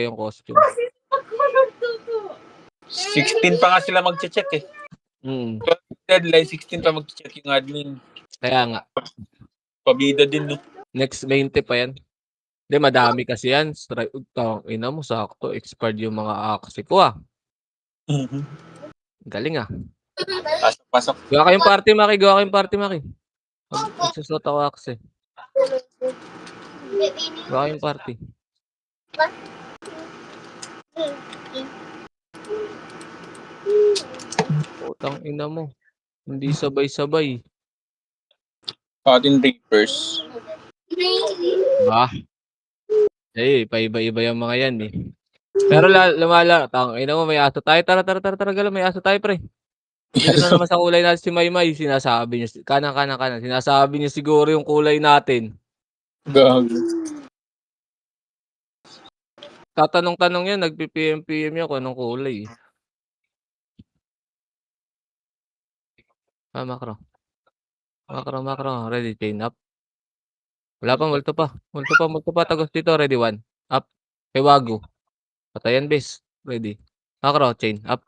yung costume. 16 pa nga sila mag-check eh. Deadline, 16 pa mag-check yung admin. Kaya nga. Pabida din, no? Next 20 pa yan. Hindi, madami kasi yan. Ina mo, sakto. Expired yung mga aksi ko Galing Pasok. Gawa kayong party, Maki. Gawa kayong party, Maki. Magsusot ako aksi. Gawa kayong party. Putang ina mo. Hindi sabay-sabay. Atin Reapers. Paiba-iba yung mga yan Pero lumala, ina mo, may aso tayo. Tara, gala, may aso tayo, pre. Dito na naman sa kulay natin si Maymay. Sinasabi niyo, kanan. Sinasabi niyo siguro yung kulay natin. Gago. Tatanong-tanong yan, nagpi-PM yan kung anong kulay. Makro. Ready, chain up. Wala pa, multo pa. Tagos dito, ready, 1. Up. Kay Wago. Patayan, base. Ready. Makro, chain up.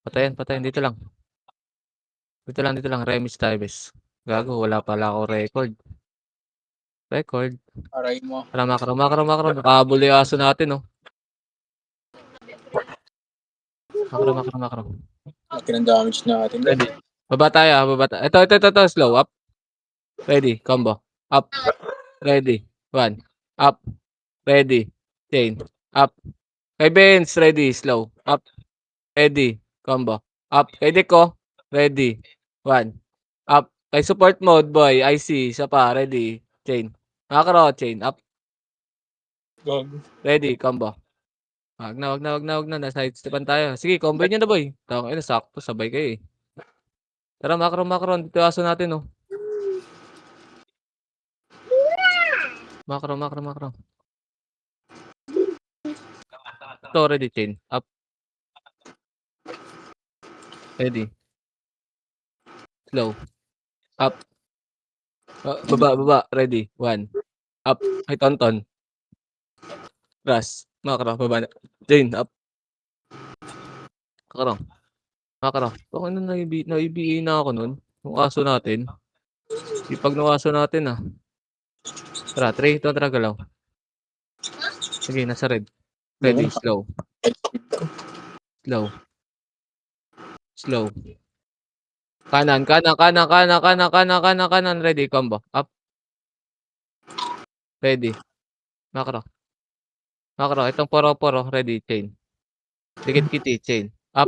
Patayan. Dito lang. Remis tayo, base. Gago, wala pala ako record. Aray mo. Tara, makro. Nakahabol yung aso natin, Makro. Laki ng damage natin. Ready. Baba tayo. Ito. Slow. Up. Ready. Combo. Up. Ready. 1. Up. Ready. Chain. Up. Kay Benz. Ready. Slow. Up. Ready. Combo. Up. Kay Deco. Ready. 1. Up. Kay support mode, boy. IC. Isa pa. Ready. Chain. Makro. Chain. Up. Ready. Combo. Wag na. Nasa sidestepan tayo. Sige, combo nyo na, boy. Tawag sakto. Sabay kayo Tara, makro. Dito aso natin, Makro. Ito, ready, chain. Up. Ready. Slow. Up. Baba. Ready. 1. Up. Ay, tonton. Ras. Makro. Baba na. Chain. Up. Makro. Kung ano naibiin na ako nun. Yung aso natin. Ipag ng aso natin, Tara, 3. Ito, tara, galaw. Sige, nasa red. Ready. Slow. Kanan. Ready. Combo. Up. Ready. Makro. Itong poro. Ready. Chain. Dikit kitty. Chain. Up.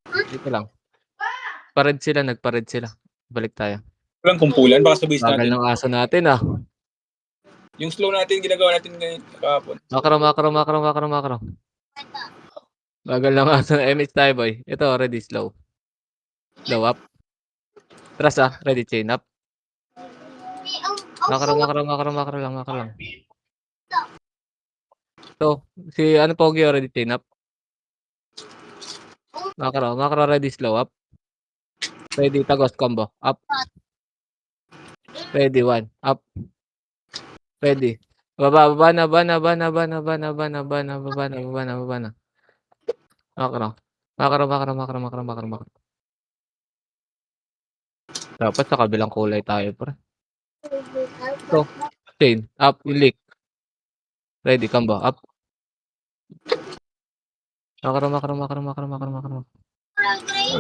Dito lang. Nagpa-red sila. Balik tayo. Walang kumpulan. Baka sabay natin. Bagal ng aso natin, Yung slow natin, ginagawa natin ngayon kahapon. Makro. Bagal ng aso na MH tayo, boy. Ito, ready. Slow. Up. Tras, ready. Chain. Up. Makro lang. So, si Pogi already chain up. Makro ready. Slow. Up. Ready. Tagos combo. Up. Ready. 1. Up. Ready. Baba na. Makro. Dapat sa kabilang kulay tayo, pre. So, chain. Up. Lick. Ready. Combo. Up. Makro.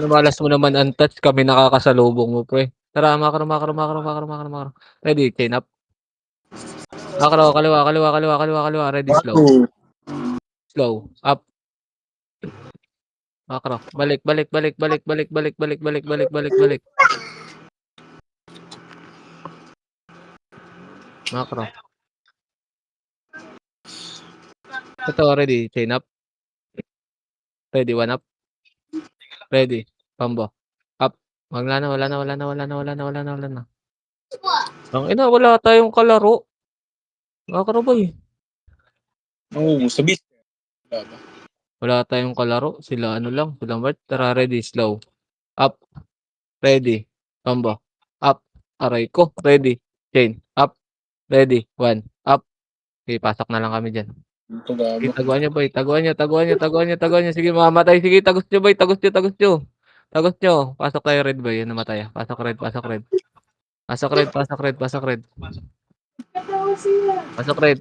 Malas mo naman untouch. Kami nakakasalubong mo, pre. Tara, makro. Ready. Chain up. Makro. Kaliwa. Ready. Slow. Up. Makro. Balik. Makro. Ito, ready. Chain up. Ready. 1 up. Ready. Combo. Up. Wala na. Wala tayong kalaro. Makro, boy. Sabi. Wala tayong kalaro. Sila lang. Sila Mart. Tara, ready. Slow. Up. Ready. Combo. Up. Aray ko. Ready. Chain. Up. Ready. 1. Up. Sige, pasok na lang kami dyan. Ito Sige, gago. taguan nyo, boy. Taguan nyo. Sige, mamamatay. Sige, tagos nyo, boy. Tagos nyo. Pasok tayo, red, boy. Yan, namatay. Pasok red. Pasok red.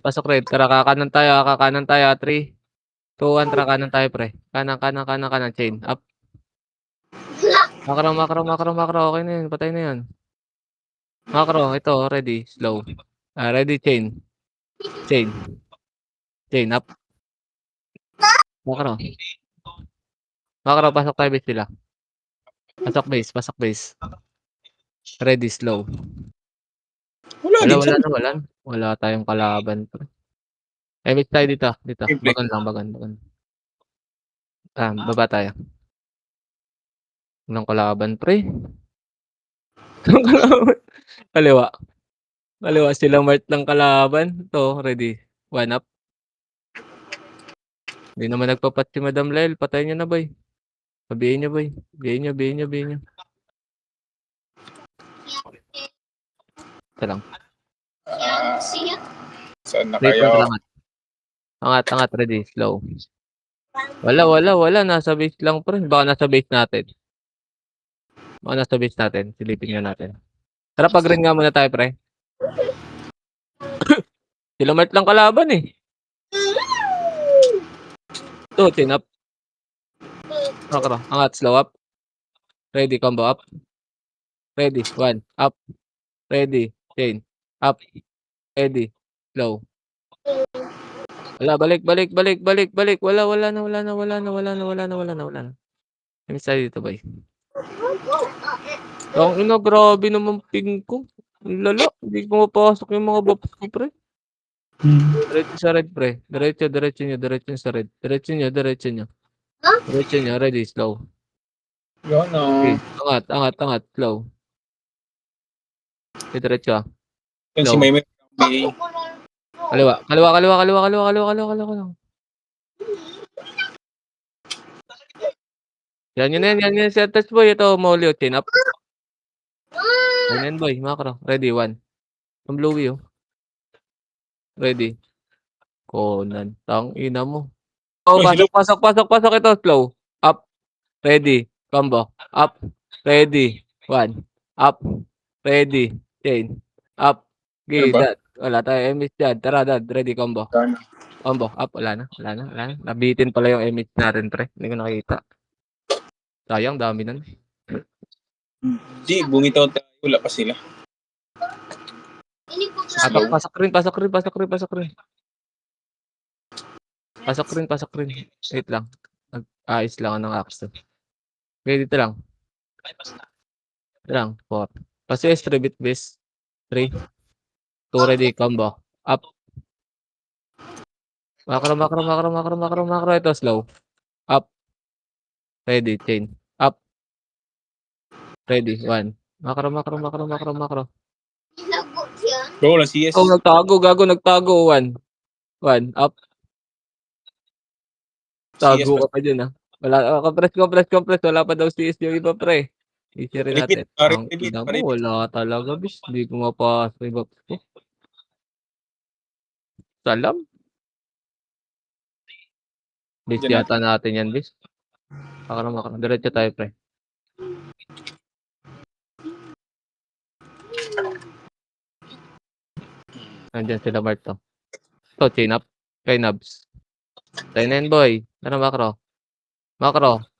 Pasok red. Tara, kakanan tayo. 3, 2, 1. Tara, kanan tayo, pre. Kanan. Chain. Up. Makro. Okay na yun. Patay na yun. Makro. Ito, ready. Slow. Ready, chain. Chain. Up. Makro. Pasok tayo, base sila. Pasok base. Ready, slow. Wala din siya. Wala tayong kalaban, pre. Meet tayo dito. Bagan lang. Baba tayo. Walang kalaban, pre. Kaliwa silang mart ng kalaban. Ito, ready. 1 up. Hindi naman nagpapat si Madam Lel. Patayin nyo na, boy. Sabihin nyo, boy. Bihin nyo. Ito lang. Saan na Play kayo? point lang. Angat. Ready. Slow. Wala. Nasa base lang, pre. Baka nasa base natin. Silipin nga natin. Tara, pag-green nga muna tayo, pre. Sila mart lang kalaban, eh. Ito, chin up. Makro. Angat. Slow up. Ready. Combo up. Ready. 1. Up. Ready. Chain. Up. Ready. Slow. Wala. Balik. Wala na. Miss tayo dito, boy. Ang ina, grabe naman ping ko. Ang lala. Hindi ko mapasok yung mga buffs ko, pre. Diretso sa red, pre. Diretso nyo sa red. Diretso nyo. Ready. Slow. Yun, Okay. Angat. Slow. Okay, diretso. Yun si Slow. Maymay. Kaliwa. Yan yun. Set touch, boy. Ito, Molly. Chin up. Yan, boy. Makro. Ready. 1. Ang Bluey, oh. Ready. Conan. Tang ina mo. Oh, pasok. Ito, slow. Up. Ready. Combo. Up. Ready. 1. Up. Ready. Chain. Up. Okay, Ano ba? dad. Wala tayo. MS dad. Tara, dad. Ready. Combo. Combo. Up. Wala na. Nabitin pala yung MS natin, pre. Hindi ko nakita. Sayang, dami nun. Di, bumitaw tayo. Wala pa sila. Pasok rin. Wait lang. Ayos lang ng axe. Okay, dito lang. 4. Kasi extra bit base. 3, 2, ready, combo. Up. Makro. Ito, slow. Up. Ready, chain. Up. Ready, 1. Makro. Bro, wala CS. Oh, nagtago. 1. Up. CS Tago pa. ka pa dyan, ah. Wala, compress. Wala pa daw CS yung iba, pre. Easy rin natin. Ang ina mo, wala talaga, bis. Hindi ko mapasok yung box ko. Salam. Bis yata natin yan, bis. Makro. Diretso tayo, pre. Nandyan sila, Mart, to. Ito, chain up. Kay Nabs. Tayo na yun, boy. Ano, Makro.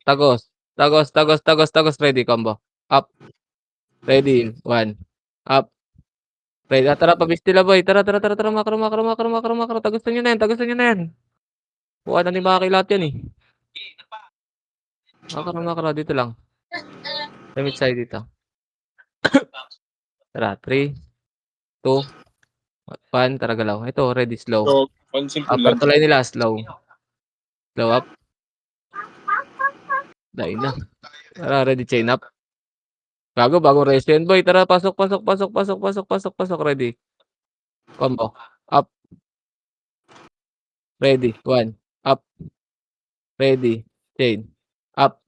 Tagos. Ready, combo. Up. Ready. 1. Up. Ready. Tara, pabis nila, boy. Tara. Makro. Tagusan nyo na yan. Buka na ni Maki lahat yan, eh. Makro. Dito lang. Limit side dito. Tara, 3, 2, 1. Tara, galaw. Ito, ready, slow. So, pansin ko Upper lang. tuloy nila, slow. Slow up. Dahil na. Tara, ready, chain up. Bago resto yan, boy. Tara, pasok. Ready. Combo. Up. Ready. 1. Up. Ready. Chain. Up.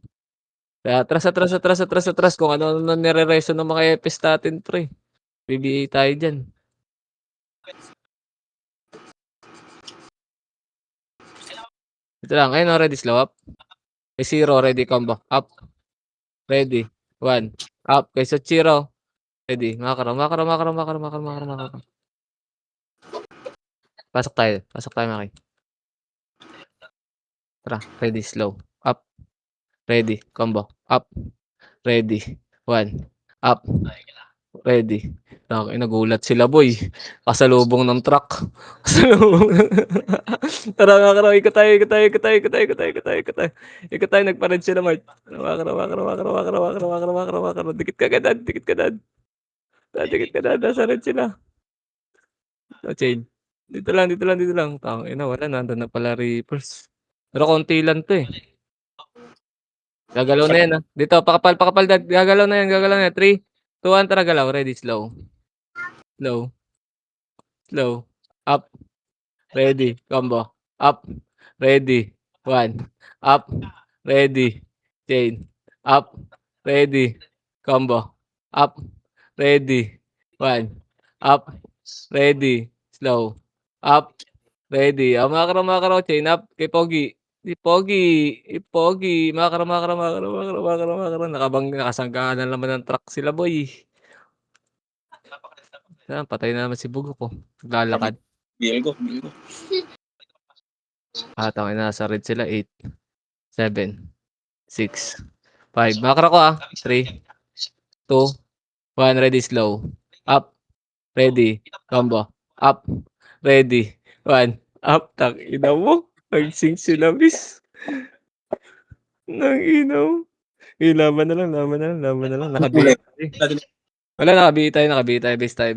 Atras. Kung ano nire-reso ng mga EPS natin, pre. BBA tayo dyan. Dito lang. Ayun, ready, slow up. Kay 0, ready, combo. Up. Ready. 1. Up. Kay Sochiro. Ready. Makro. Pasok tayo. Pasok tayo, Maki. Tara. Ready, slow. Up. Ready. Combo. Up. Ready. 1. Up. Ready. Nagulat sila, boy. Kasalubong ng truck. Kasalubong ng... Tara, Makro. Ikot tayo. Nagpa-red sila, Mart. Makro. Dikit ka agad. Dikit ka agad. Nasa red sila. Chain. Dito lang. Tangina, wala. Nandun na pala Reapers. Pero konti lang to, eh. Gagalaw na yan, Dito, pakapal, dad. Gagalaw na yan. 3, 2, 1, tara, galaw. Ready, slow. Up. Ready. Combo. Up. Ready. 1. Up. Ready. Chain. Up. Ready. Combo. Up. Ready. 1. Up. Ready. Slow. Up. Ready. Makro. Chain up. Kay Pogi. Si Pogi. Makro. Nakasangga na naman ng truck sila, boy. Patay na naman si Bugo ko. Naglalakad. Biel ko. Tangina, nasa red sila. 8, 7, 6, 5. Makro ko, 3, 2, 1. Ready, slow. Up. Ready. Combo. Up. Ready. 1. Up. Tangina mo. Nag-sync sila, bis. Nang-inaw. Laban na lang. Nakabili. Wala, nakabili tayo. Base tayo.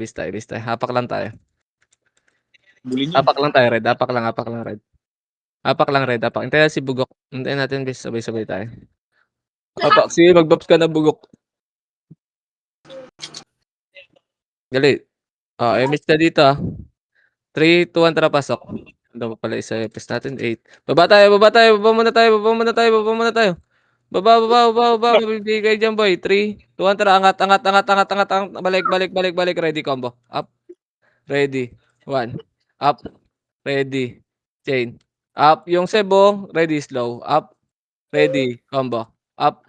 Hapak lang tayo. Hapak lang tayo, red. Hapak lang, red. Hapak lang, red. Hintayin si Bugok. Hintayin natin, base. Sabay-sabay tayo. Hapak. Sige, mag-buffs ka na, Bugok. Gali. Miss na dito, 3, 2, 1, tara, pasok. Ano pa pala isa, press natin, 8. Baba muna tayo. Baba. Mabibigay dyan, boy. 3, 2, 1, tara, angat. Balik. Ready, combo. Up. Ready. 1. Up. Ready. Chain. Up. Yung sebo, ready, slow. Up. Ready. Combo. Up.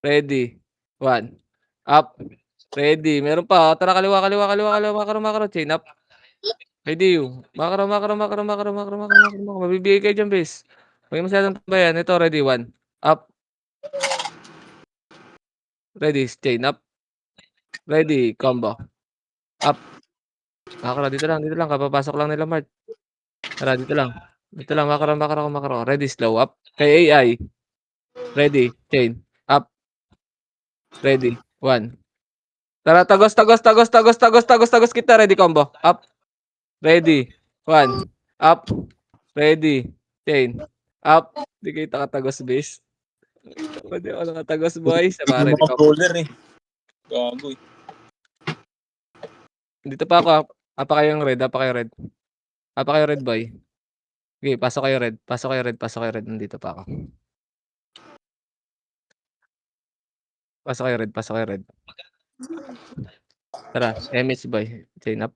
Ready. 1. Up. Ready. Meron pa. Tara, kaliwa. Makro. Chain up. Ready. Makro. Mabibigay kayo dyan, bes. Huwag masyadong tambayan. Ito, ready. 1. Up. Ready. Chain up. Ready. Combo. Up. Makro. Dito lang. Kapapasok lang nila, Mart. Tara, dito lang. Makro. Ready. Slow up. Kay AI. Ready. Chain. Up. Ready. 1. Tara, tagos kita. Ready, combo. Up. Ready. 1. Up. Ready. Chain. Up. Di kita katagos, base. Hindi ako nakatagos, boys. Ready, combo. Gago, eh. Dito pa ako. Apa kayo red. Boy. Okay, pasok kayo red. Nandito pa ako. Pasok kayo red. Tara, MS, boy. Chain up.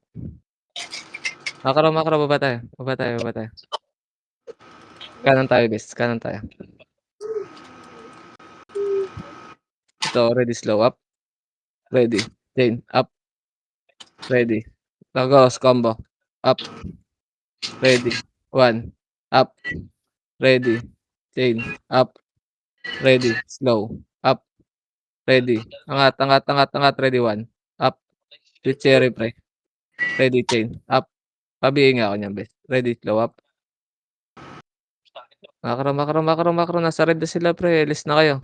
Makro. Baba tayo. Kanan tayo, bes. Ito, ready, slow up. Ready. Chain up. Ready. Tagos, combo. Up. Ready. 1. Up. Ready. Chain. Up. Ready. Slow. Up. Ready. Angat. Ready. 1. Up. With cherry, pre. Ready. Chain. Up. Pabihin nga ako niyan, bes. Ready. Slow up. Makro. Nasa red na sila, pre. Alis na kayo.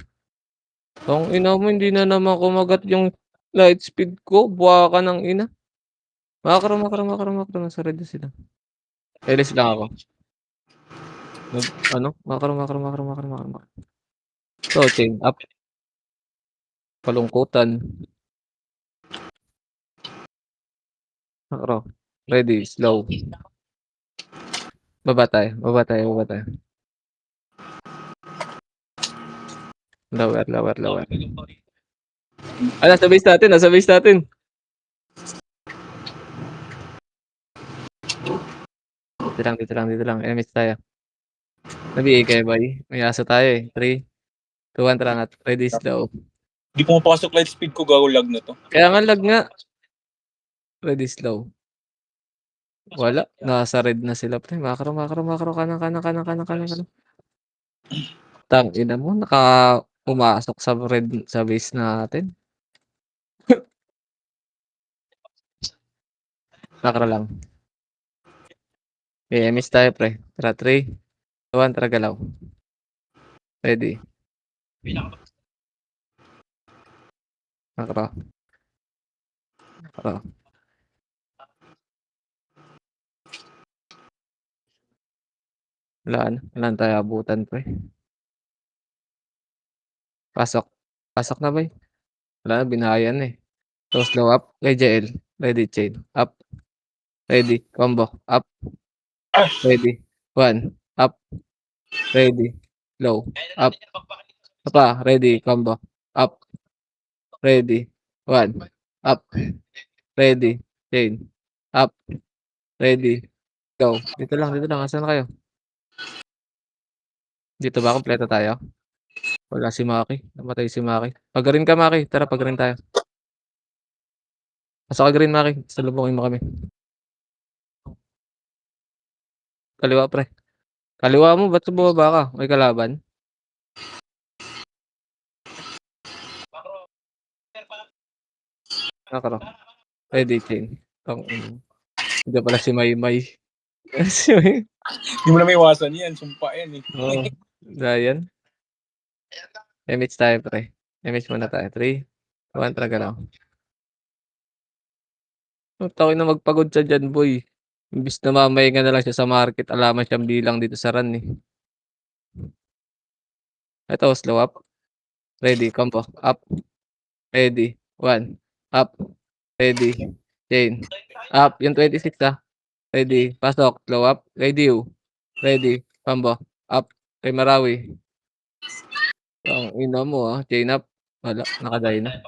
Ang ina mo, hindi na naman kumagat yung light speed ko. Buwa ka ng ina. Makro. Nasa red na sila. Alis lang ako. Makro. So, chain up. Kalungkutan. Makro. Ready. Slow. Baba tayo. Lower. Nasa base natin. Dito lang. Enemies tayo. Nabigay kayo, boy. May aso tayo eh. 3, 2, 1, tara nga. Ready, slow. Di pumapasok light speed ko, gago lag na to. Kaya nga lag nga. Ready, slow. Wala. Nasa red na sila, pre. Makro. Kanan. Tangina mo, pumasok sa red sa base natin. Makro lang. Okay, miss tayo, pre. Tara, 3, 2, 1, tara galaw. Ready. Makro. Wala na tayo abutan, pre. Pasok na, boy. Wala na, binayan eh. So, slow up. Kay JL. Ready, chain. Up. Ready. Combo. Up. Ah! Ready. 1. Up. Ready. Low. Up. Pa. Ready. Combo. Up. Ready. 1. Up. Ready. Chain. Up. Ready. Go. Dito lang. Asan na kayo? Dito ba? Kompleto tayo? Wala si Maki. Namatay si Maki. Pag-green ka, Maki. Tara, pag-green tayo. Pasok ka green, Maki. Salubungin mo kami. Kaliwa, pre. Kaliwa mo, ba't bumaba ka? May kalaban? Nakaro. Ready, chain. Hindi pala si Maymay. Si May. Di mo na may iwasan yan, sumpa yan eh. Oo. Ryan. Image tayo, pre. Image muna tayo. 3, 1, talaga lang. Ang tawag na magpagod siya dyan, boy. Imbis na mamahinga na lang siya sa market, alaman siyang bilang dito sa run eh. Ito, slow up. Ready, combo. Up. Ready. 1. Up. Ready. Chain. Up. Yung 26 ah. Ready. Pasok. Slow up. Ready you. Ready. Combo. Up. Kay Marawi. Ang ina mo ah. Chain up. Wala. Nakaday na.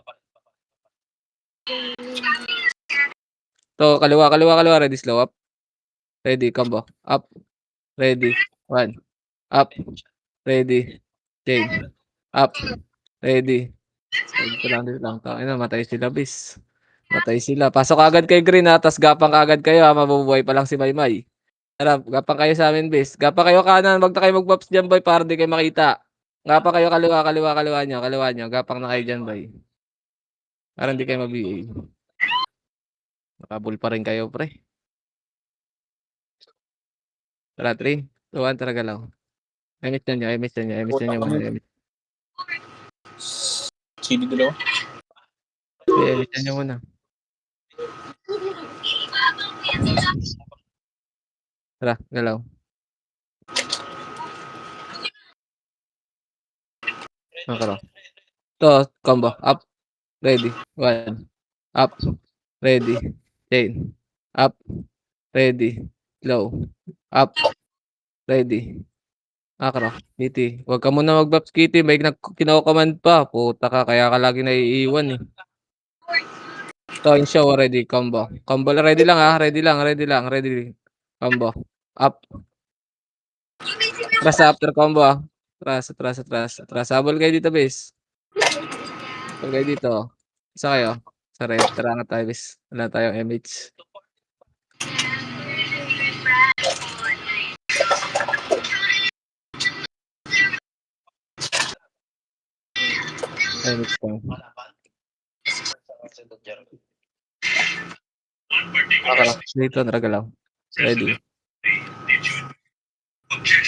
To, kaliwa. Ready. Slow up. Ready. Combo. Up. Ready. 1. Up. Ready. Chain. Up. Ready. Dito lang. Tangina, matay sila, bis. Matay sila. Pasok agad kay Green ha. Tas gapang agad kayo ha. Mabubuhay pa lang si Maymay. Tara, gapang kayo sa amin, bis. Gapang kayo kanan. Wag na kayo mag-buffs dyan, boy. Para di kayo makita. Gapang kayo kaliwa nyo. Gapang na kayo dyan, boy. Para hindi kayo mabigay. Nakabul pa rin kayo, pre. Tara, 3, 2, 1, tara galaw. Emit na nyo muna. CD dalawa. Emit na nyo muna. Tara, galaw. Nakaro. To, combo. Up. Ready. 1. Up. Ready. Chain. Up. Ready. Low. Up. Ready. Nakaro. Kitty. Huwag ka muna mag-buffs, Kitty. May kino-command pa. Puta ka. Kaya ka lagi naiiwan eh. To, in show. Ready. Combo. Combo. Ready lang ha. Ready. Combo. Up. Atras after combo ah. Atras. Habol kayo dito, base. Habol kayo dito. Isa kayo. Sa red. Tara nga tayo, base. Wala tayong MH. MH ko. Nakara. Dito, naragalaw. Ready.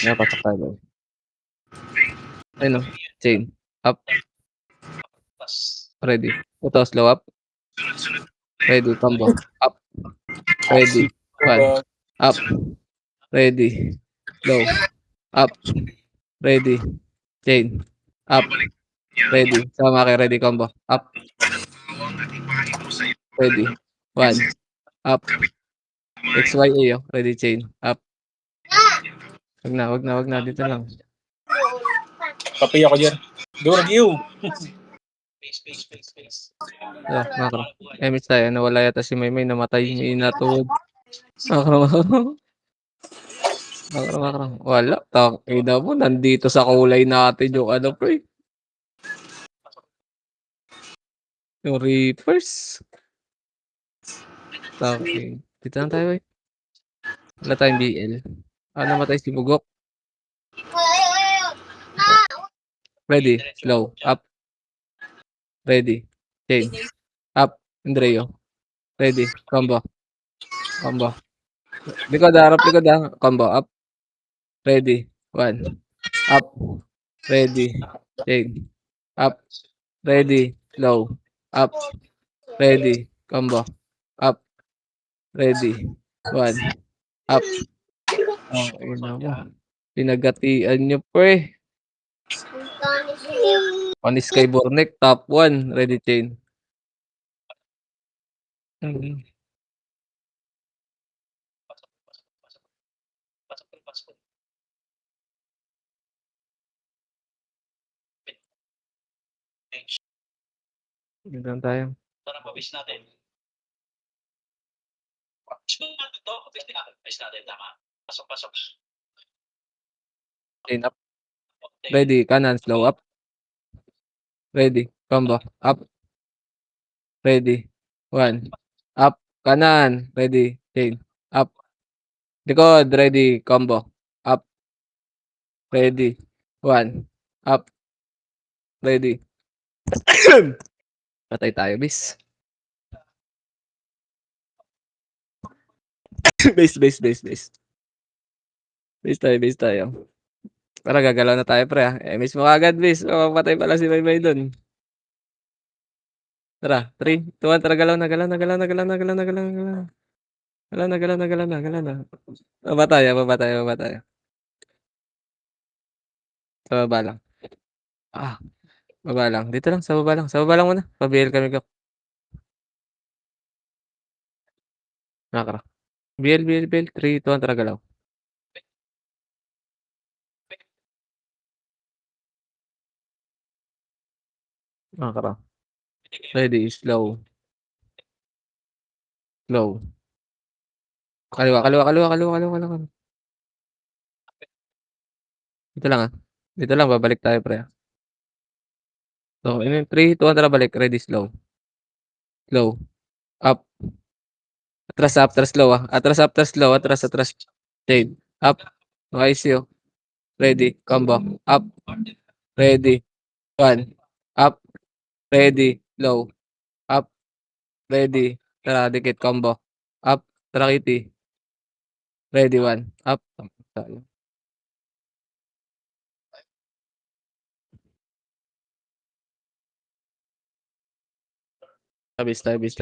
Napatak tayo. Ayun o. Chain. Up. Ready. Ito, slow up. Ready. Combo. Up. Ready. 1. Up. Ready. Low. Up. Ready. Chain. Up. Ready. Sama kayo. Ready. Combo. Up. Ready. 1. Up. XYA. Ready. Chain. Up. Wag na. Dito lang. Papi ako dyan. Durag you. Makro. MH tayo. Nawala yata si Maymay. Namatay. May inatuwad. Makro. Makro. Wala, tangina mo nandito sa kulay natin yung ano pre, yung Reapers. Dito lang tayo eh. Wala tayong BL. Namatay si Bugok. Ready, slow, up, ready, chain, up, Andreo, ready, combo, likod combo, up, ready, 1, up, ready, chain, up, ready, slow, up, ready, combo, up, ready, 1, up. Ina mo, pinagatian niyo pre. Panis kay Bornek, top 1, ready, chain. Mm. Dito lang tayo. Chain up, ready, kanan, slow up, ready, combo, up, ready, 1, up, kanan, ready, chain, up, likod, ready, combo, up, ready, 1, up, ready. Patay tayo bis. Base. Base tayo. Tara gagalaw na tayo pre, miss mo kaagad bis, mapapatay pala si Maymay dun. Tara, 3, 2, 1, tara galaw na. Galaw na. Baba tayo. Sa baba lang. Baba lang. Dito lang, sa baba lang muna. Pa-BL kami Gap. Nakara. BL. 3, 2, 1, tara galaw. Nakara. Ready, slow. Kaliwa. Dito lang, babalik tayo pre. So, 3, 2, 1, tara balik. Ready, slow. Up. Atras after slow Atras. Shade. Up. Nice you. Ready. Combo. Up. Ready. 1. Up. Ready. Low. Up. Ready. Tara, dikit. Combo. Up. Tara, kitty. Ready. 1. Up. Bis tayo. Bis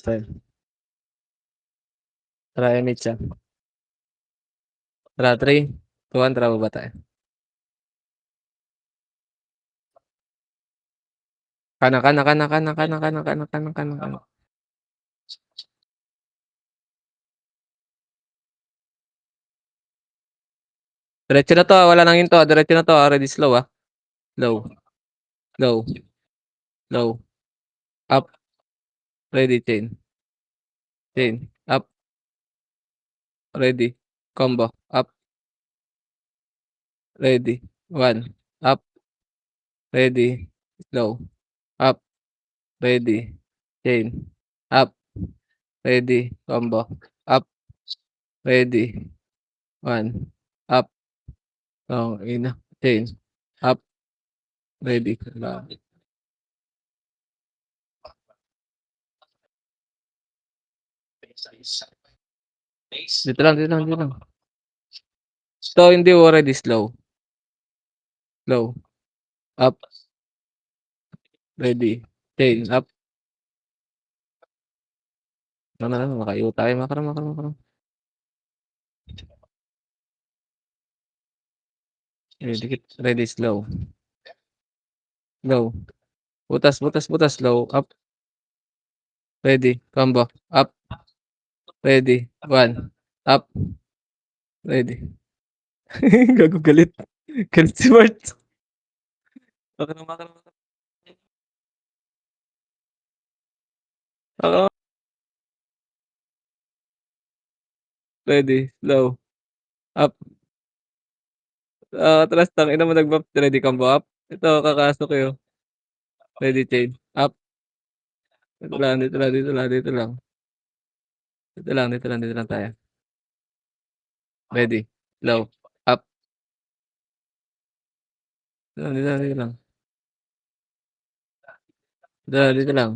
tayo. Tara, Emit siya. Tara, 3, 2, 1, tara, baba tayo. Kanan. Diretso na to, wala nang hinto. Diretso na to, ready, slow Low. Up. Ready, chain. Up. Ready. Combo. Up. Ready. 1. Up. Ready. Slow. Up. Ready. Chain. Up. Ready. Combo. Up. Ready. 1. Up. Ina. Chain. Up. Ready. Dito lang. So, hindi already slow. Up. Ready. Chain. Up. Makayo tayo. Makara. Ready, slow. Butas. Slow. Up. Ready. Combo. Up. Ready. 1. Up. Ready. Gago galit. Galit si Mart. Makara. ready, slow, up. Atras tangina mo nag-buff, ready combo, up. Ito kakasok eh, oh. Ready chain, up. Dito lang, dito lang, dito lang, dito lang. Dito lang, dito lang, dito lang tayo. Ready, slow, up. Dito lang, dito lang, dito lang. Dito lang, dito lang.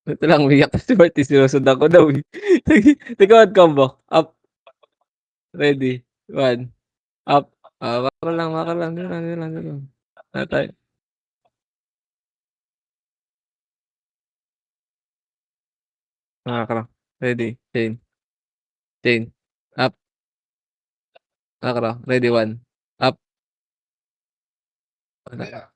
Dito lang, umiyak si Marty, sinusundan ko daw, eh. Ikaw combo, up, ready, 1, up. Mako lang, dito lang, dito lang, dito lang. Ano tayo? Makakara, ready, chain, chain, up. Makakara, ready, 1, up. Makakara,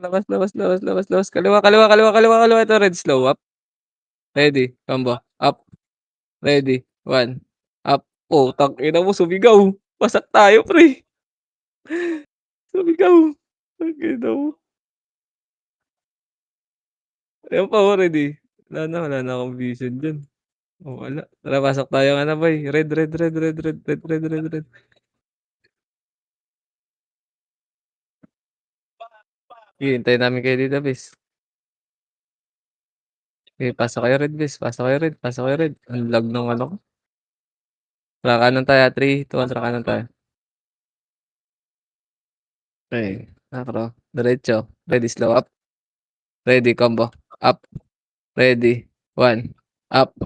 labas, labas, labas, labas, labas. Kaliwa, kaliwa, kaliwa, kaliwa, kaliwa. Ito, red slow, up. Ready, combo, up. Ready, 1, up. Oh, tangina mo, sumigaw. Wasak tayo, pre. Sumigaw. Tangina mo. Ayan pa, oh, ready. Wala na akong vision dyan. Oh, wala. Tara, pasok tayo nga na, boy. Red, red, red, red, red, red, red, red, red. Sige, hintayin namin kayo dito, bis. Okay, pasok kayo, red, bis. Pasok kayo, red. Pasok kayo, red. Ang lag ng ano ko. Tara, kanan tayo. 3, 2, 1, tara, kanan tayo. Okay. Nakro. Diretso. Ready, slow, up. Ready, combo. Up. Ready. 1, up.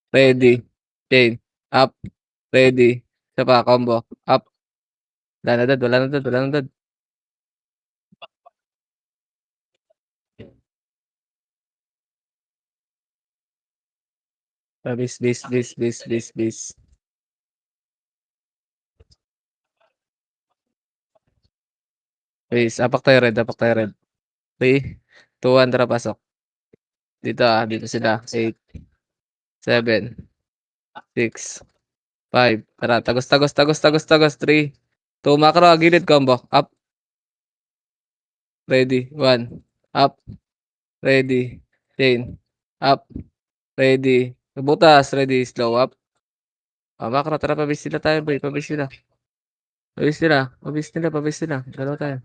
Ready. Chain. Up. Ready. Isa pa, combo. Up. Wala na dad, wala na dad, wala na dad. Bis, bis, bis, bis, bis, bis. Bis, apak tayo red, apak tayo red. 3, 2, 1, tara, pasok. Dito dito sila. 8, 7, 6, 5. Tara, tagos, tagos, tagos, tagos, tagos. 3, 2, macro, gilid combo. Up. Ready. 1, up. Ready. Chain. Up. Ready. Butas, ready, slow, up. Macro, tara, pabis sila tayo, boy. Pabis sila. Pabis sila. Pabis nila, pabis sila. Dalawa tayo.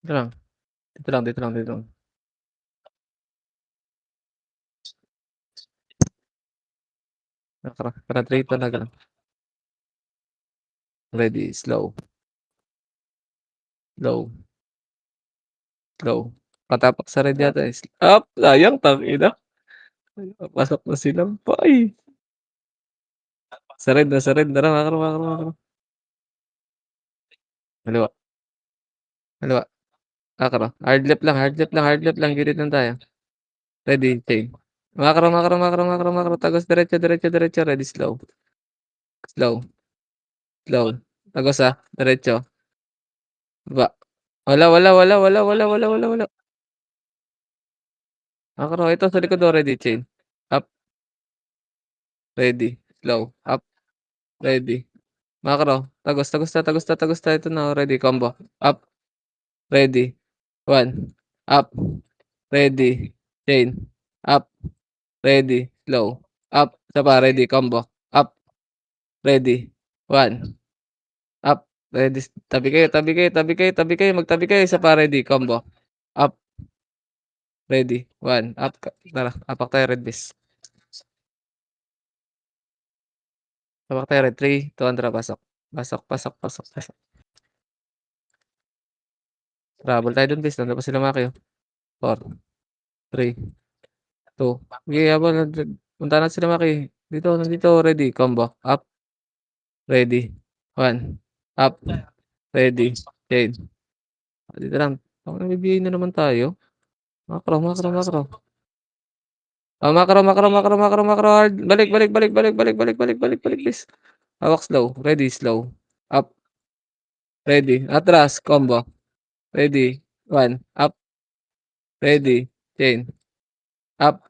Dito lang. Dito lang, dito lang, dito lang. Macro, tara, 3 talaga lang. Ready, slow. Slow. Slow. Patapak sa red yata, eh. Up! Sayang, tangina. Pasok na silang pa, eh. Sa red na, sa red. Tara, macro, macro, macro. Kaliwa, kaliwa. Macro. Hard left lang, hard left lang, hard left lang. Gilid lang tayo. Ready, chain. Macro, macro, macro, macro, macro. Tagos, diretso, diretso, diretso. Ready, slow. Slow. Slow. Tagos, diretso. Baba. Wala, wala, wala, wala, wala, wala, wala, wala. Macro, ito sa likod, ready, chain. Up. Ready. Slow. Up. Ready. Macro. Tagos, tagos na, tagos na, tagos na. Ito na, ready, combo. Up. Ready. 1, up. Ready. Chain. Up. Ready. Slow. Up. Isa pa, ready, combo. Up. Ready. 1, up. Ready. Tabi kayo, tabi kayo, tabi kayo, tabi kayo. Magtabi kayo. Isa pa, ready, combo. Up. Ready. 1, up. Tara, apak tayo, red bis. Apak tayo, red. 3, 2, 1, tara, pasok. Pasok, pasok, pasok, pasok. Travel tayo dun, bis. Nandun pa sila Makio. 4, 3, 2. Okay, habang punta natin sila Maki. Dito, nandito, ready, combo. Up. Ready. 1, up. Ready. Chain. Dito lang. Nagbibigay na naman tayo. Macro, macro, macro. Macro, macro, macro, macro, macro. Hard. Balik, balik, balik, balik, balik, balik, balik, balik, balik, please. Hawak slow. Ready, slow. Up. Ready. Atras. Combo. Ready. 1, up. Ready. Chain. Up.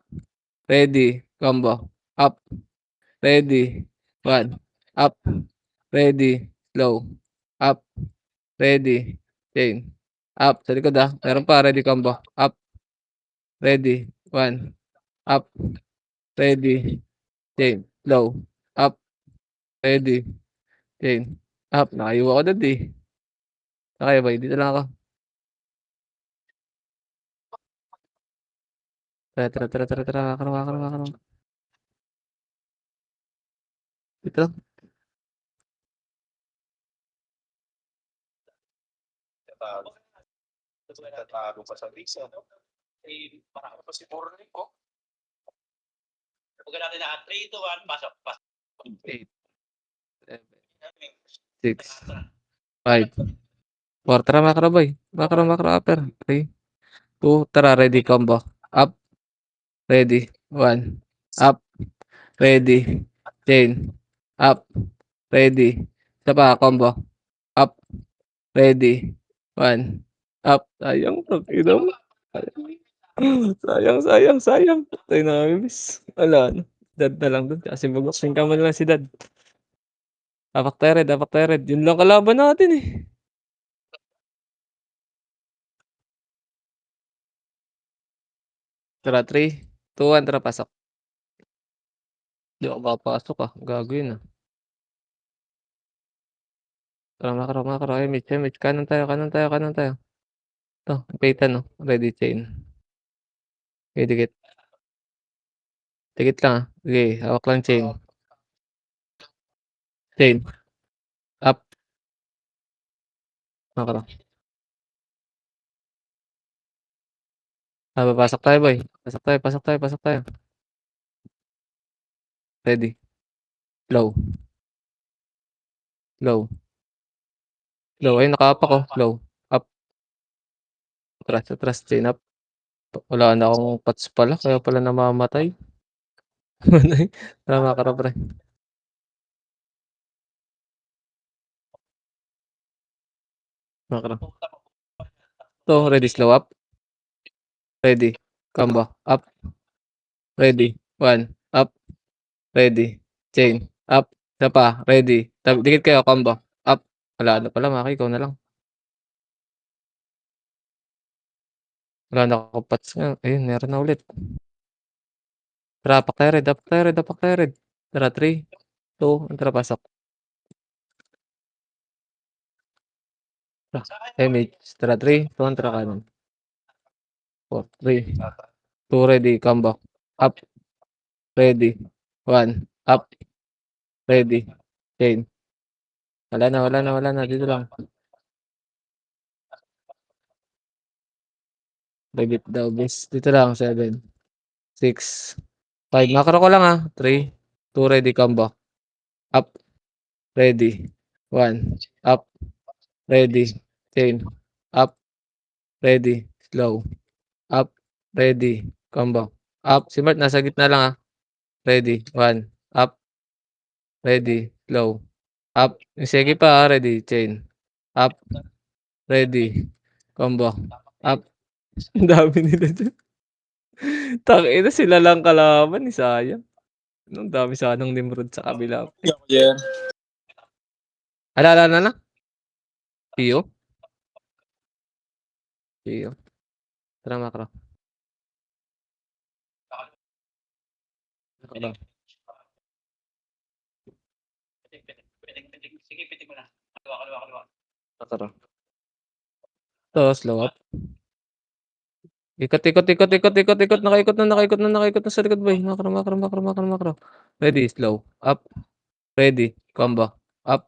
Ready. Combo. Up. Ready. 1, up. Ready. Slow. Up. Ready. chain, up, sa likod, meron pa, ready combo, up, ready, 1, up, ready, chain, low, up, ready, chain, up, nakaiwan ako dun, kaya ba, dito lang ako, tara, hawakan mo, dito, Nagtatago pa sa visa, no? Eh, marami pa siguro rin ko. Huwag natin na 3, 2, 1, pasok. 8, 7, 6, 5, 4, tara macro upper, 3, 2, tara ready combo, up, ready, 1, up, ready, chain, up, ready, isa pa combo, up, ready, 1, up, sayang, tangina mo. Sayang, patay na kami miss, wala na, dad na lang dun kasi mag-boxing ka mo na lang si dad, apak tayo red, yun lang kalaban natin, Tara 3, 2, 1, tara pasok. Di ako makapasok, gago yun, Tara macro, image, kanan tayo. 'To, palitan 'no, ready chain. Okey, dikit lang, sige hawak lang chain, up, macro. Papasok tayo boy, pasok tayo. Ready, low, low, ayun naka-up ako, low, up, atras, chain up. Wala na akong pots pala kaya pala namamatay. Tara macro pre, 'To ready slow up, ready, combo, up, ready, 1, up, ready, chain, up, isa pa, ready, dikit kayo combo, up, wala na pala Maki ikaw na lang. Wala na akong pots nga, ayun meron na ulit. Tara apak tayo red. Tara 3, 2, tara pasok. Image, tara 3, 2, tara kanan. 4, 3, 2, ready, combo. Up, ready, 1, up, ready, chain. Wala na, dito lang. Ready daw bes, dito lang 7, 6, 5, macro ko lang, 3, 2, ready, combo. Up, ready, 1, up, ready, chain, up, ready, slow, up, ready, combo, up, si Mart nasa gitna lang, ready, 1, up, ready, slow, up, yung segi pa, ready, chain, up, ready, combo, up, ang dami nila diyan, tangina sila lang kalaban, sayang, ang dami sanang Nimrod sa kabila, Yan. alala na, Pio, tara macro, macro, Sige, pitik mo na. Kaliwa. macro, to slow up, ikot, nakaikot na sa likod boy, macro, ready, slow, up, ready, combo, up,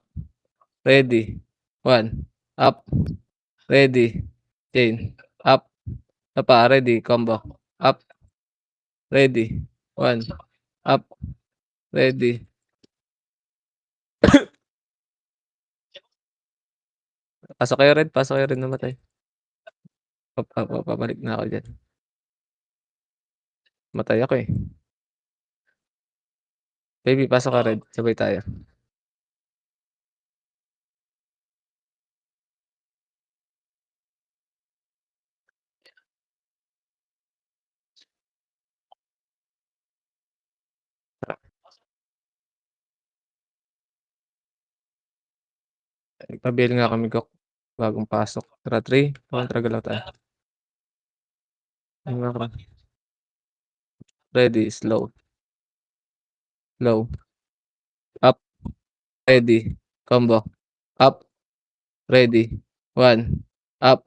ready, 1, up, ready, chain, up, isa pa, ready, combo, up, ready, 1, up, ready. Pasok kayo red, namatay. Pabalik na ako diyan. Matay ako, Baby pasok ka red, sabay tayo. Nagpa-bail nga kami Gok. Bagong pasok. Tara, 3, 2, 1, tara galaw tayo. Yung macro. Ready, slow. Slow. Up. Ready. Combo. Up. Ready. 1. Up.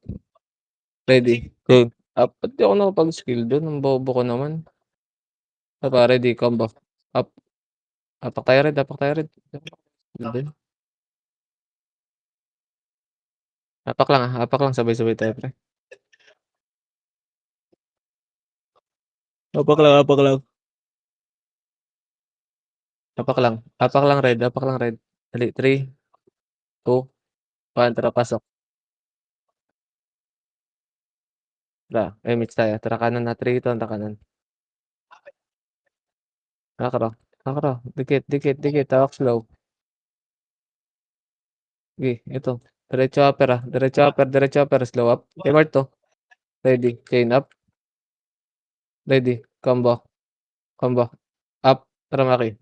Ready. Go. Up. Ba't di ako nakapag-skill dun? Ang bobo ko naman. Pa, ready. Combo. Up. Apak tayo red. Apak tayo red. Apak lang ah. Apak lang. Sabay-sabay tayo pre. Apak lang. Apak lang. Apak lang. Apak lang red. Apak lang red. Dali. 3, 2, 1. Tara pasok. Tara. Mitch tayo. Tara kanan na. 3, 2, 1. Tara kanan. Nakaro. Nakaro. Dikit. Dikit. Dikit. Tawak slow. Okay. Ito. Diretso upper ah. Diretso upper. Diretso upper. Slow up. Mart to. Ready. Chain up. Ready. Combo. Combo. Up. Tara Maki.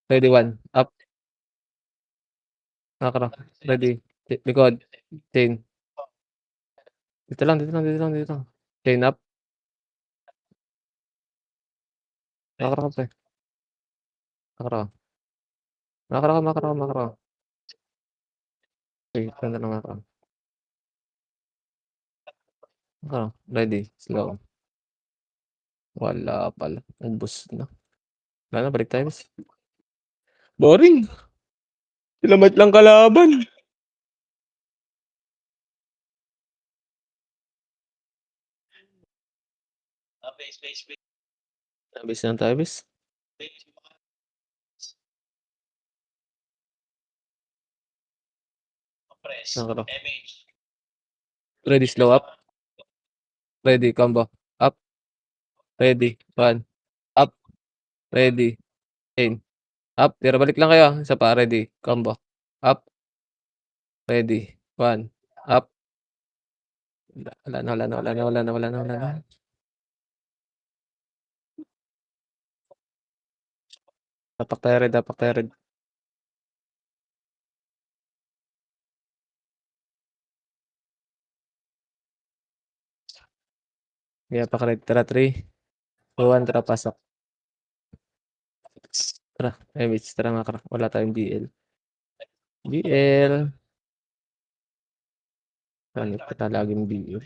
Ready. 1. Up. Nakaro. Ready. Likod. Chain. Dito lang. Dito lang. Dito lang. Dito lang. Chain up. Nakaro ka pre. Nakaro. Nakaro ka. Nakaro ka. Nakaro ka. Okay. Ganda na nakaro. Nakaro. Ready. Slow. Wala pala. Ubus na. Wala na. Balik tayo. Boring. Silamat lang kalaban. Abis na tayo, bis. Nakaro. Ready, slow up. Ready, combo. Up. Ready, 1. Up. Ready. Chain. Up. Tira balik lang kayo. Isa pa. Ready. Combo. Up. Ready. 1. Up. Wala na, wala na, wala na, wala na, wala na, wala na. Dapak tayo red, dapak tayo red. Kaya pa red. Tara, 3, 2, 1. Tara, pasok. Tara. Mitch. Tara, makara. Wala tayong BL. BL. Ano kita laging BL.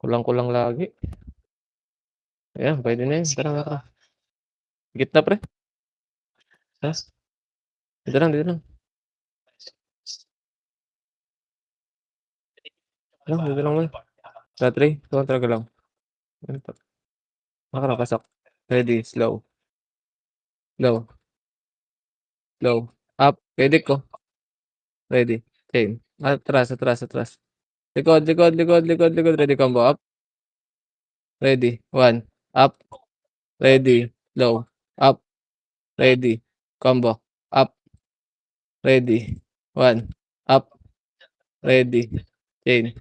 Kulang-kulang lagi. Ayan, pwede na yun. Tara, makara. Gitna, pre. Ha? Dito lang, dito lang. Dito lang man. Tara, 3, 2, 1. Tara, galaw. Makara, pasok. Ready, slow. Slow. Slow. Up. Pwede ko. Ready. Chain. Atras, atras, atras. Likod, likod, likod, likod, likod. Ready, combo. Up. Ready. 1. Up. Ready. Low. Up. Ready. Combo. Up. Ready. 1. Up. Ready. Chain.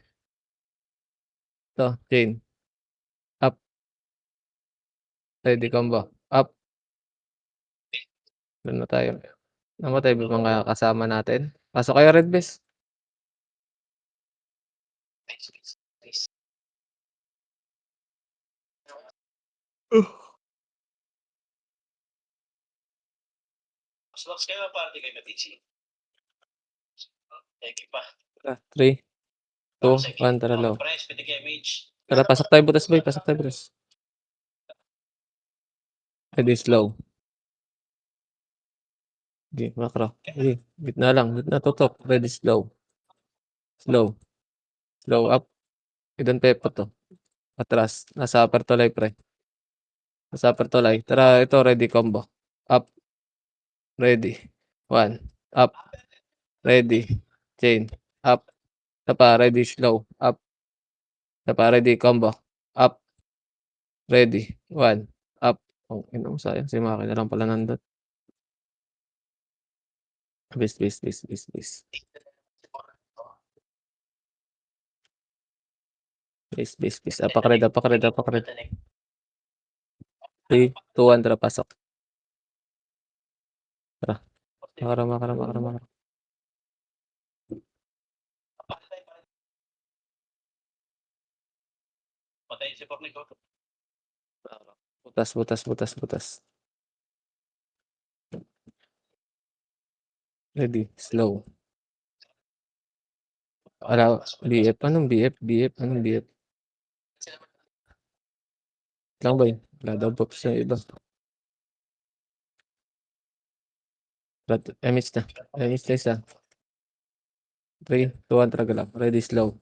To. Chain. Up. Ready, combo. Up. Doon na tayo. Namatay ba mga kasama natin? Pasok kayo, Red Best. Slots kayo para di kayo matisi. Thank you pa. 3, 2, 1. Tara, low. Press, pwede kayo mage. Tara, pasok tayo butas, boy. Pasok tayo butas. Ready, slow. Okay, macro. Okay, gitna lang. Gitna, tutok. Ready, slow. Slow. Slow up. Idon pepo to. Atras. Nasa upper tulay, pre. Nasa upper tulay. Tara, ito, ready, combo. Up. Ready. 1. Up. Ready. Chain. Up. Tapa, ready, slow. Up. Tapa, ready, combo. Up. Ready. 1. Up. Oh, inong sayang. Si Maki na lang pala nandun. Bis, bis, bis, bis, bis. Bis, bis, bis. Apak red, apak red, apak red. 3, 2, 1. Tara, pasok. Tara. Makara, makara, makara, makara. si Pornico. Butas. Ready, slow. BF. Anong BF? Anong BF? Lang ba yun? Wala daw pops yung iba. MH na. MH na isa. 3, 2, 1, traga lang. Ready, slow.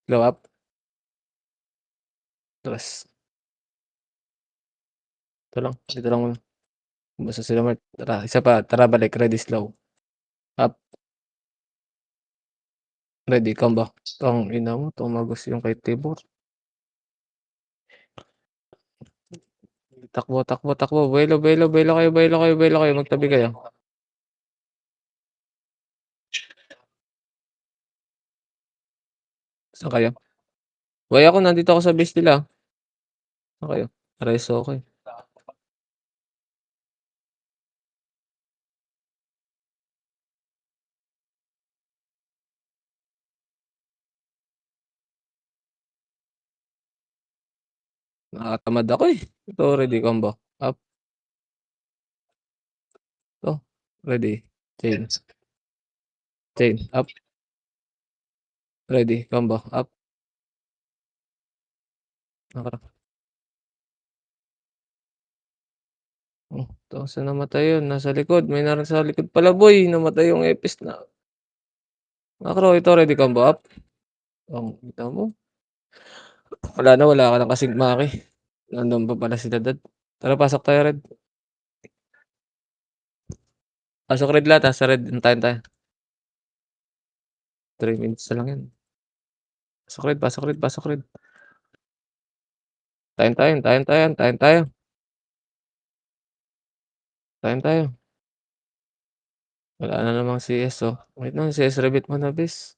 Slow up. Tapos. Ito lang. Dito lang muna. Basta sila Mart. Tara, isa pa. Tara, balik. Ready, slow. Up. Ready, combo. Tong ina mo. Tumagos yung kay Tibor. Takbo. Buelo kayo. Magtabi kayo. Saan kayo? Way ako, nandito ako sa base nila. Saan kayo? Reso okay. Nakakatamad ako eh. Ito, ready, combo. Up. Ito. Ready. Chain. Up. Ready. Combo. Up. Nakara. Oh, ito. Saan namatay yun? Nasa likod. May narin sa likod pala, boy. Namatay yung Epis na. Nakara. Ito, ready, combo. Up. Oh, kita mo. Wala ka na kasing maki. Nandun pa pala si Dad. Tara, pasok tayo, Red. Pasok Red lahat, ha? Sa Red. Antayin tayo. 3 minutes na lang yan. Pasok Red. Tayo. Wala na namang CS, oh. Wait lang, CS Rebit mo na, bis.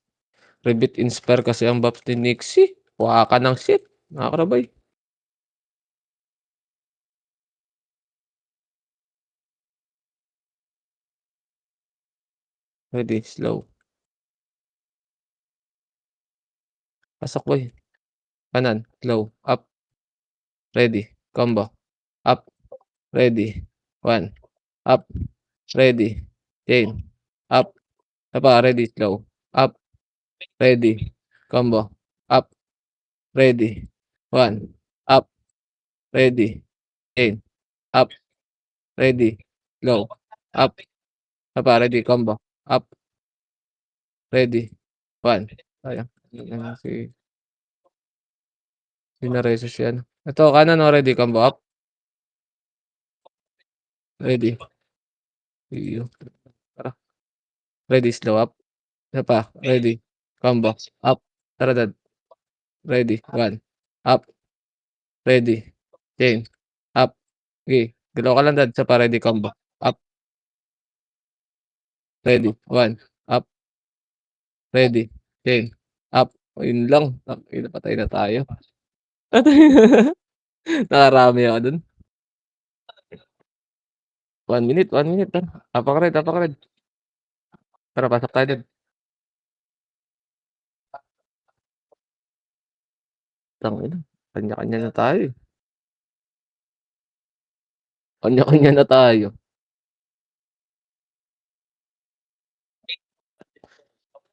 Rebit Inspire kasi ang buff ni Nixie. Kuha ka ng shit. Nakakarabay. Ready, slow. Pasok, boy. Kanan, slow. Up. Ready. Combo. Up. Ready. 1. Up. Ready. Chain. Up. Apa, ready, slow. Up. Ready. Combo. Up. Ready. 1. Up. Ready. Chain. Up. Ready. Slow. Up. Apa, ready, combo. Up. Ready. 1. Sayang. Pinaresos yan. Ito, kanan, ready, combo. Up. Ready. Iyo. Tara. Ready, slow up. Isa pa. Ready. Combo. Up. Tara, Dad. Ready. 1. Up. Ready. Chain. Up. Okay. Galaw ka lang, Dad. Isa pa. Ready. Combo. Up. Ready. 1. Up. Ready. Chain. Up. Ayun lang. Patay na tayo. Nakarami ako dun. 1 minute. Tara. Apak red. Tara, pasok tayo dun. Tangina. Kanya-kanya na tayo. Kanya-kanya na tayo.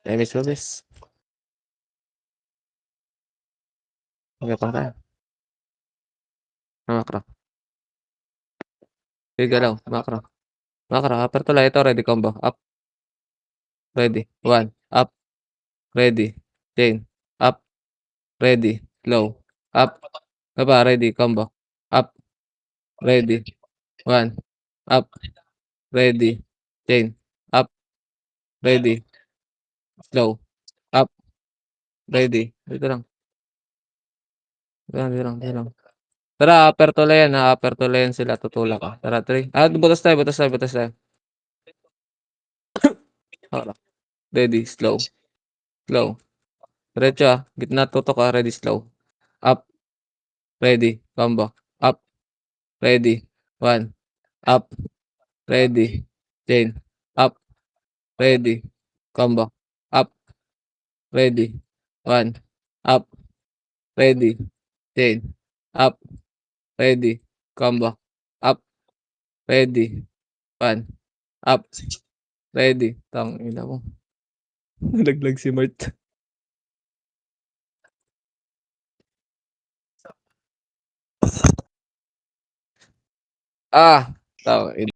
Miss mo, miss. Okay pa tayo. Makro. Sige, galaw. Makro. Upper to ito. Ready, combo. Up. Ready. 1. Up. Ready. Chain. Up. Ready. Low. Up. Baba. Ready. Combo. Up. Ready. 1. Up. Ready. Chain. Up. Ready. Slow. Up. Ready. Dito lang. Dito lang. Tara, upper to yan. Upper to yan sila. Tutulak ka. Tara, 3. Butas tayo. Ready. Slow. Diretso, gitna tutok ka. Ready. Slow. Up. Ready. Combo. Up. Ready. 1. Up. Ready. Chain. Up. Ready. Combo. Up. Ready. 1. Up. Ready. chain, up, ready, combo, up, ready, 1, up, ready, tangina mo. Nalaglag si Mart. Tangina.